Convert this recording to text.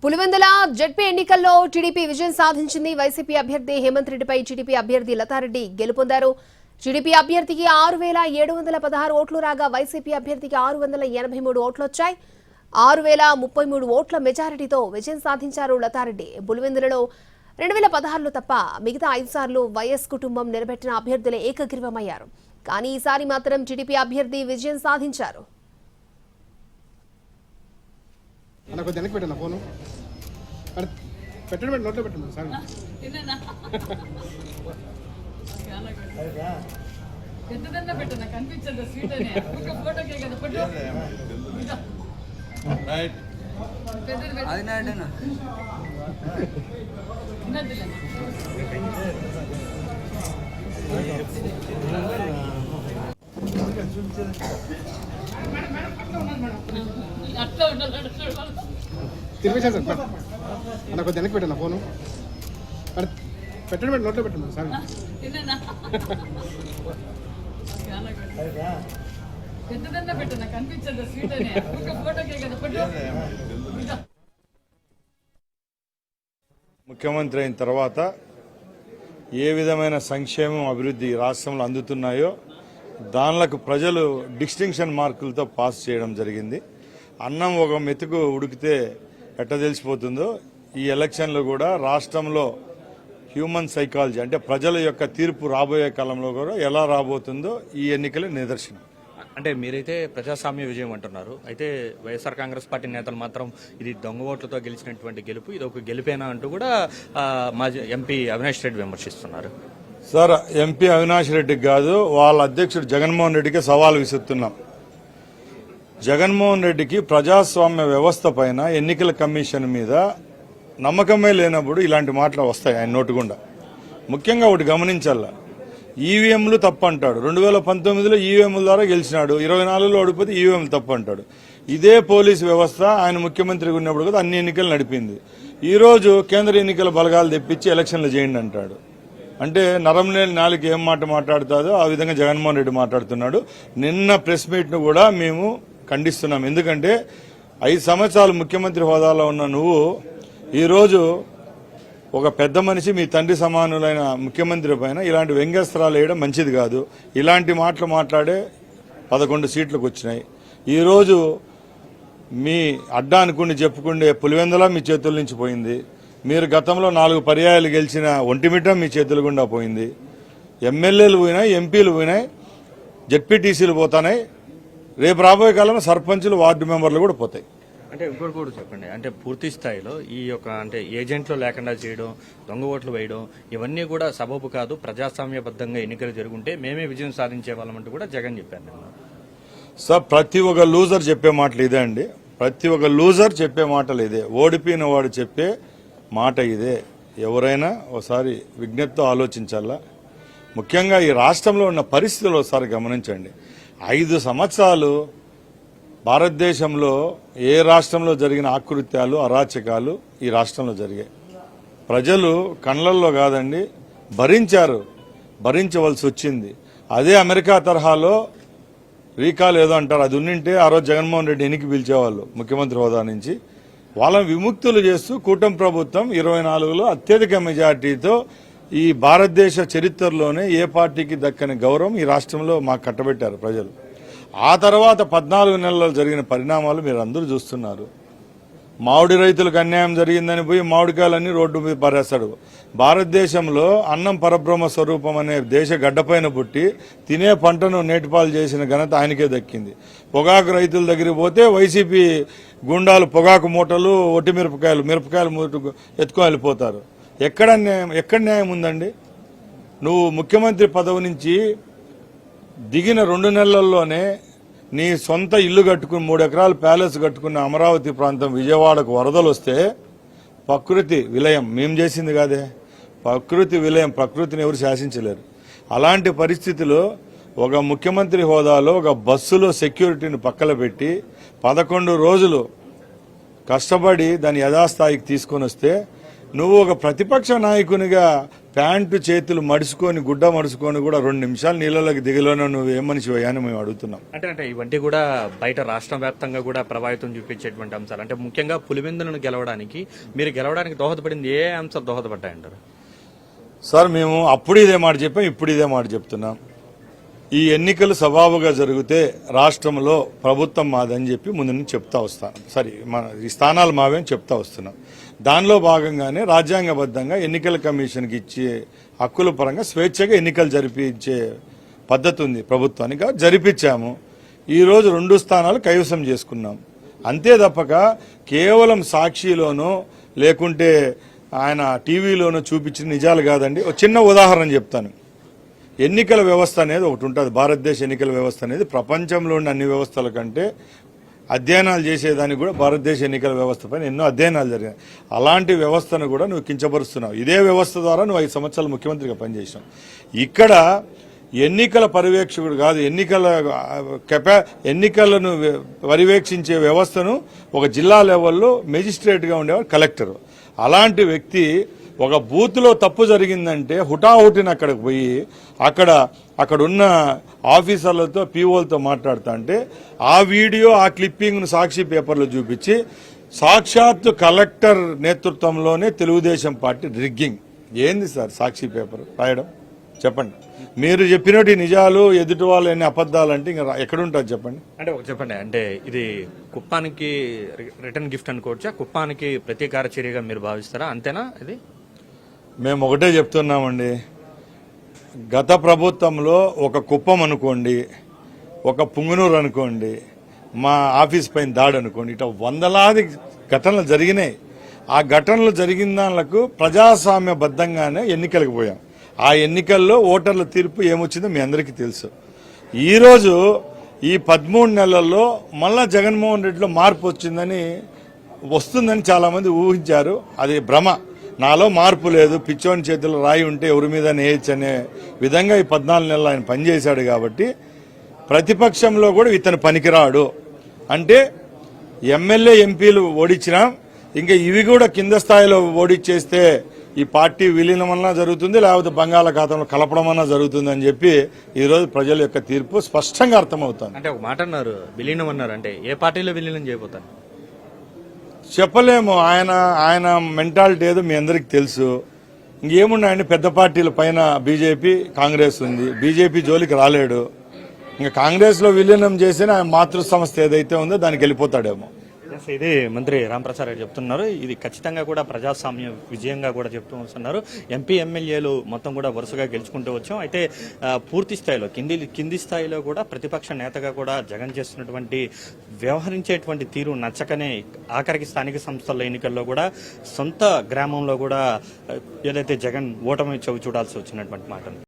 Pulivendula ZP ఎన్నికల్లో TDP విజయం సాధించింది. వైసీపీ అభ్యర్థి హేమంత్ రెడ్డిపై టీడీపీ అభ్యర్థి లతారెడ్డి గెలుపొందారు. టీడీపీ అభ్యర్థికి 6716 ఓట్లు రాగా వైసీపీ అభ్యర్థికి 683 ఓట్లు వచ్చాయి. 6033 ఓట్ల మెజారిటీతో విజయం సాధించారు లతారెడ్డి. పులివెందులలో 2016లో తప్ప మిగతా 5 సార్లు వైఎస్ కుటుంబం నిలబెట్టిన అభ్యర్థులే ఏకగ్రీవమయ్యారు. కానీ ఈసారి మాత్రం టీడీపీ అభ్యర్థి విజయం సాధించారు. వెనక్కి పెట్టండి ఫోను పెట్టండి నోట్లో పెట్టండి సార్. ముఖ్యమంత్రి అయిన తర్వాత ఏ విధమైన సంక్షేమం అభివృద్ధి రాష్ట్రంలో అందుతున్నాయో దానిలకు ప్రజలు డిస్టింక్షన్ మార్కులతో పాస్ చేయడం జరిగింది. అన్నం ఒక మెతుకు ఉడికితే ఎట్ట తెలిసిపోతుందో ఈ ఎలక్షన్లో కూడా రాష్ట్రంలో హ్యూమన్ సైకాలజీ అంటే ప్రజల యొక్క తీర్పు రాబోయే కాలంలో కూడా ఎలా రాబోతుందో ఈ ఎన్నికలే నిదర్శనం. అంటే మీరైతే ప్రజాస్వామ్య విజయం అంటున్నారు, అయితే వైఎస్ఆర్ కాంగ్రెస్ పార్టీ నేతలు మాత్రం ఇది దొంగ ఓట్లతో గెలిచినటువంటి గెలుపు, ఇది ఒక గెలిపేనా అంటూ కూడా మాజీ ఎంపీ అవినాష్ రెడ్డి విమర్శిస్తున్నారు. సార్, ఎంపీ అవినాష్ రెడ్డికి కాదు, వాళ్ళ అధ్యక్షుడు జగన్మోహన్ రెడ్డికి సవాల్ విసురుతున్నాం. జగన్మోహన్ రెడ్డికి ప్రజాస్వామ్య వ్యవస్థ పైన ఎన్నికల కమిషన్ మీద నమ్మకమే లేనప్పుడు ఇలాంటి మాటలు వస్తాయి ఆయన నోటుగుండా. ముఖ్యంగా ఒకటి గమనించాల, ఈవీఎంలు తప్పు అంటాడు. 2019లో ఈవీఎంల ద్వారా గెలిచినాడు, 24లో ఓడిపోతే ఈవీఎంలు తప్పు అంటాడు. ఇదే పోలీసు వ్యవస్థ ఆయన ముఖ్యమంత్రిగా ఉన్నప్పుడు కూడా అన్ని ఎన్నికలు నడిపింది. ఈ రోజు కేంద్ర ఎన్నికల బలగాలు తెప్పించి ఎలక్షన్లు చేయండి అంటాడు. అంటే నరంలేని నాలుగు ఏం మాట మాట్లాడుతుందో ఆ విధంగా జగన్మోహన్ రెడ్డి మాట్లాడుతున్నాడు. నిన్న ప్రెస్ మీట్ను కూడా మేము ఖండిస్తున్నాం. ఎందుకంటే 5 సంవత్సరాలు ముఖ్యమంత్రి హోదాలో ఉన్న నువ్వు ఈరోజు ఒక పెద్ద మనిషి, మీ తండ్రి సమానులైన ముఖ్యమంత్రి పైన ఇలాంటి వ్యంగ్యాస్త్రాలు వేయడం మంచిది కాదు. ఇలాంటి మాటలు మాట్లాడే 11 సీట్లకు వచ్చినాయి. ఈరోజు మీ అడ్డా అనుకుని చెప్పుకుండే పులివెందుల మీ చేతుల నుంచి పోయింది. మీరు గతంలో 4 పర్యాయాలు గెలిచిన ఒంటిమిట్ట మీ చేతుల గుండా పోయింది. ఎమ్మెల్యేలు పోయినాయి, ఎంపీలు పోయినాయి, జెడ్పీటీసీలు పోతాయి. రేపు రాబోయే కాలంలో సర్పంచులు, వార్డు మెంబర్లు కూడా పోతాయి. అంటే ఇంకోటి కూడా చెప్పండి, అంటే పూర్తి స్థాయిలో ఈ యొక్క అంటే ఏజెంట్లు లేకుండా చేయడం, దొంగ ఓట్లు వేయడం ఇవన్నీ కూడా సబబు కాదు, ప్రజాస్వామ్యబద్ధంగా ఎన్నికలు జరుగుంటే మేమే విజయం సాధించే వాళ్ళమంటూ కూడా జగన్ చెప్పారు. సార్, ప్రతి ఒక్క లూజర్ చెప్పే మాటలు ఇదే అండి. ప్రతి ఒక్క లూజర్ చెప్పే మాటలు ఇదే. ఓడిపోయిన వాడు చెప్పే మాట ఇదే. ఎవరైనా ఒకసారి విజ్ఞప్తితో ఆలోచించాలా. ముఖ్యంగా ఈ రాష్ట్రంలో ఉన్న పరిస్థితులు ఒకసారి గమనించండి. 5 సంవత్సరాలు భారతదేశంలో ఏ రాష్ట్రంలో జరిగిన ఆకృత్యాలు, అరాచకాలు ఈ రాష్ట్రంలో జరిగాయి. ప్రజలు కళ్ళల్లో కాదండి భరించారు, భరించవలసి వచ్చింది. అదే అమెరికా తరహాలో రీకాల్ ఏదో అంటారు, అది ఉన్నింటే ఆ రోజు జగన్మోహన్ రెడ్డి ఎన్నిక పిలిచేవాళ్ళు ముఖ్యమంత్రి హోదా నుంచి. వాళ్ళని విముక్తులు చేస్తూ కూటమి ప్రభుత్వం 24లో అత్యధిక మెజార్టీతో ఈ భారతదేశ చరిత్రలోనే ఏ పార్టీకి దక్కని గౌరవం ఈ రాష్ట్రంలో మాకు కట్టబెట్టారు ప్రజలు. ఆ తర్వాత 14 నెలల్లో జరిగిన పరిణామాలు మీరు అందరూ చూస్తున్నారు. మామిడి రైతులకు అన్యాయం జరిగిందని పోయి మామిడికాయలన్నీ రోడ్డు మీద పారేస్తాడు. భారతదేశంలో అన్నం పరబ్రహ్మ స్వరూపం అనే దేశ గడ్డపైన పుట్టి తినే పంటను నేటిపాలు చేసిన ఘనత ఆయనకే దక్కింది. పొగాకు రైతుల దగ్గరికి పోతే వైసీపీ గుండాలు పొగాకు మూటలు, ఒట్టి మిరపకాయలు మూటకు ఎత్తుకొని వెళ్ళిపోతారు. ఎక్కడ న్యాయం ఉందండి? నువ్వు ముఖ్యమంత్రి పదవి నుంచి దిగిన 2 నెలల్లోనే నీ సొంత ఇల్లు కట్టుకుని 3 ఎకరాల ప్యాలెస్ కట్టుకున్న అమరావతి ప్రాంతం విజయవాడకు వరదలు వస్తే ప్రకృతి విలయం మేము చేసింది కాదే. ప్రకృతి విలయం, ప్రకృతిని ఎవరు శాసించలేరు. అలాంటి పరిస్థితిలో ఒక ముఖ్యమంత్రి హోదాలో ఒక బస్సులో సెక్యూరిటీని పక్కన పెట్టి 11 రోజులు కష్టపడి దాన్ని యథాస్థాయికి తీసుకొని వస్తే నువ్వు ఒక ప్రతిపక్ష నాయకునిగా ప్యాంటు చేతులు మడుచుకొని గుడ్డ మడుచుకొని కూడా 2 నిమిషాలు నీళ్ళలోకి దిగలోనే నువ్వు ఏం మనిషి అని మేము అడుగుతున్నాం. అంటే ఇవన్నీ కూడా బయట రాష్ట్ర వ్యాప్తంగా కూడా ప్రభావితం చూపించేటువంటి అంశాలు. అంటే ముఖ్యంగా పులివెందులను గెలవడానికి మీరు గెలవడానికి దోహదపడింది ఏ అంశాలు దోహదపడ్డాయంటారు? సార్ మేము అప్పుడు ఇదే మాట చెప్పాం, ఇప్పుడు ఇదే మాట చెప్తున్నాం. ఈ ఎన్నికలు సవాబుగా జరిగితే రాష్ట్రంలో ప్రభుత్వం మాదని చెప్పి ముందు నుంచి చెప్తా వస్తాను. ఈ స్థానాలు మావేం చెప్తా వస్తున్నాం. దానిలో భాగంగానే రాజ్యాంగబద్ధంగా ఎన్నికల కమిషన్కి ఇచ్చే హక్కుల పరంగా స్వేచ్ఛగా ఎన్నికలు జరిపించే పద్ధతి ఉంది ప్రభుత్వానికి, జరిపించాము. ఈరోజు 2 స్థానాలు కైవసం చేసుకున్నాం. అంతే తప్పక కేవలం సాక్షిలోనో లేకుంటే ఆయన టీవీలోనో చూపించిన నిజాలు కాదండి. ఒక చిన్న ఉదాహరణ చెప్తాను. ఎన్నికల వ్యవస్థ అనేది ఒకటి ఉంటుంది. భారతదేశ ఎన్నికల వ్యవస్థ అనేది ప్రపంచంలో ఉన్న అన్ని వ్యవస్థల కంటే అధ్యయనాలు చేసేదానికి కూడా భారతదేశ ఎన్నికల వ్యవస్థ పైన ఎన్నో అధ్యయనాలు జరిగాయి. అలాంటి వ్యవస్థను కూడా నువ్వు కించపరుస్తున్నావు. ఇదే వ్యవస్థ ద్వారా నువ్వు 5 సంవత్సరాలు ముఖ్యమంత్రిగా పనిచేసావు. ఇక్కడ ఎన్నికల పర్యవేక్షకుడు కాదు, ఎన్నికలను పర్యవేక్షించే వ్యవస్థను ఒక జిల్లా లెవెల్లో మెజిస్ట్రేట్గా ఉండేవాడు కలెక్టర్. అలాంటి వ్యక్తి ఒక బూత్లో తప్పు జరిగిందంటే హుటాహుటిన అక్కడికి పోయి అక్కడున్న ఆఫీసర్లతో పీఓలతో మాట్లాడుతా అంటే ఆ వీడియో ఆ క్లిప్పింగ్ను సాక్షి పేపర్లో చూపించి సాక్షాత్తు కలెక్టర్ నేతృత్వంలోనే తెలుగుదేశం పార్టీ రిగ్గింగ్. ఏంది సార్ సాక్షి పేపర్ రాయడం? చెప్పండి. మీరు చెప్పినట్టు నిజాలు ఎదుటి వాళ్ళు ఎన్ని అబద్ధాలు అంటే ఇంకా ఎక్కడుంటుంది చెప్పండి. అంటే చెప్పండి, అంటే ఇది కుప్పానికి రిటర్న్ గిఫ్ట్ అనుకోవచ్చా? కుప్పానికి ప్రతీకార చర్యగా మీరు భావిస్తారా? అంతేనా? ఇది మేము ఒకటే చెప్తున్నామండి. గత ప్రభుత్వంలో ఒక కుప్పం అనుకోండి, ఒక పుంగనూరు అనుకోండి, మా ఆఫీస్ పైన దాడి అనుకోండి, ఇట్లా వందలాది ఘటనలు జరిగినాయి. ఆ ఘటనలు జరిగిన దానికి ప్రజాస్వామ్యబద్ధంగానే ఎన్నికలకు పోయాం. ఆ ఎన్నికల్లో ఓటర్ల తీర్పు ఏమొచ్చిందో మీ అందరికీ తెలుసు. ఈరోజు ఈ 13 నెలల్లో మళ్ళా జగన్మోహన్ రెడ్డిలో మార్పు వస్తుందని చాలామంది ఊహించారు. అది భ్రమ. నాలో మార్పు లేదు, పిచ్చోని చేతిలో రాయి ఉంటే ఎవరి మీద నేయచ్చు అనే విధంగా ఈ 14 నెలలు ఆయన పనిచేశాడు. కాబట్టి ప్రతిపక్షంలో కూడా ఇతను పనికిరాడు అంటే ఎమ్మెల్యే ఎంపీలు ఓడించినా ఇంకా ఇవి కూడా కింద స్థాయిలో ఓడించేస్తే ఈ పార్టీ విలీనమన్నా జరుగుతుంది, లేకపోతే బంగాళాఖాతంలో కలపడమన్నా జరుగుతుంది అని చెప్పి ఈరోజు ప్రజల యొక్క తీర్పు స్పష్టంగా అర్థమవుతుంది. అంటే ఒక మాట అన్నారు, విలీనం అన్నారు. అంటే ఏ పార్టీలో విలీనం చేయబోతారు చెప్పలేము. ఆయన మెంటాలిటీ ఏదో మీ అందరికి తెలుసు. ఇంకేమున్నాయండి, పెద్ద పార్టీల పైన బీజేపీ కాంగ్రెస్ ఉంది. బీజేపీ జోలికి రాలేడు. ఇంకా కాంగ్రెస్ లో విలీనం చేసిన ఆయన మాతృ సంస్థ ఏదైతే ఉందో దానికి వెళ్ళిపోతాడేమో. ఇది మంత్రి రాంప్రసాద్ రెడ్డి చెప్తున్నారు. ఇది ఖచ్చితంగా కూడా ప్రజాస్వామ్య విజయంగా కూడా చెప్తూ వస్తున్నారు. ఎంపీ ఎమ్మెల్యేలు మొత్తం కూడా వరుసగా గెలుచుకుంటూ వచ్చాం. అయితే పూర్తి స్థాయిలో కింది స్థాయిలో కూడా ప్రతిపక్ష నేతగా కూడా జగన్ చేస్తున్నటువంటి వ్యవహరించేటువంటి తీరు నచ్చకనే ఆఖరికి స్థానిక సంస్థల ఎన్నికల్లో కూడా సొంత గ్రామంలో కూడా ఏదైతే జగన్ ఓటమి చవి చూడాల్సి వచ్చినటువంటి మాట.